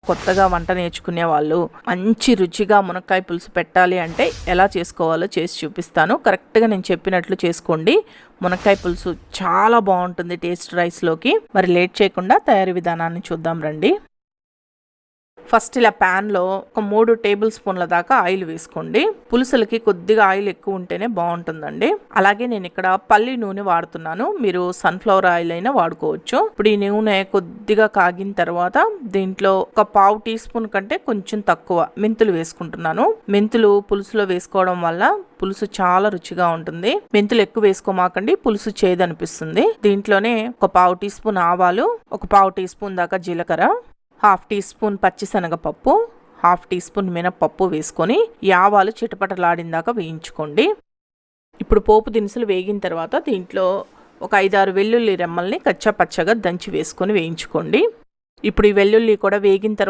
కొత్తగా వంట నేర్చుకునే వాళ్ళు మంచి రుచిగా మునక్కాయ పులుసు పెట్టాలి అంటే ఎలా చేసుకోవాలో చేసి చూపిస్తాను. కరెక్ట్గా నేను చెప్పినట్లు చేసుకోండి. మునక్కాయ పులుసు చాలా బాగుంటుంది టేస్ట్ రైస్లోకి. మరి లేట్ చేయకుండా తయారీ విధానాన్ని చూద్దాం రండి. ఫస్ట్ ఇలా ప్యాన్లో ఒక 3 టేబుల్ స్పూన్ల దాకా ఆయిల్ వేసుకోండి. పులుసులకి కొద్దిగా ఆయిల్ ఎక్కువ ఉంటేనే బాగుంటుందండి. అలాగే నేను ఇక్కడ పల్లి నూనె వాడుతున్నాను. మీరు సన్ఫ్లవర్ ఆయిల్ అయినా వాడుకోవచ్చు. ఇప్పుడు ఈ నూనె కొద్దిగా కాగిన తర్వాత దీంట్లో ఒక 1/2 టీ స్పూన్ కంటే కొంచెం తక్కువ మెంతులు వేసుకుంటున్నాను. మెంతులు పులుసులో వేసుకోవడం వల్ల పులుసు చాలా రుచిగా ఉంటుంది. మెంతులు ఎక్కువ వేసుకోమాకండి, పులుసు చేదనిపిస్తుంది. దీంట్లోనే ఒక 1/2 టీ స్పూన్ ఆవాలు, ఒక 1/2 టీ స్పూన్ దాకా జీలకర్ర, 1/2 టీ స్పూన్ పచ్చిశనగపప్పు, 1/2 టీ స్పూన్ మినపప్పు వేసుకొని ఈ ఆవాలు చిటపటలాడిందాక వేయించుకోండి. ఇప్పుడు పోపు దినుసులు వేగిన తర్వాత దీంట్లో ఒక 5-6 వెల్లుల్లి రెమ్మల్ని కచ్చా పచ్చగా దంచి వేసుకొని వేయించుకోండి. ఇప్పుడు ఈ వెల్లుల్లి కూడా వేగిన తర్వాత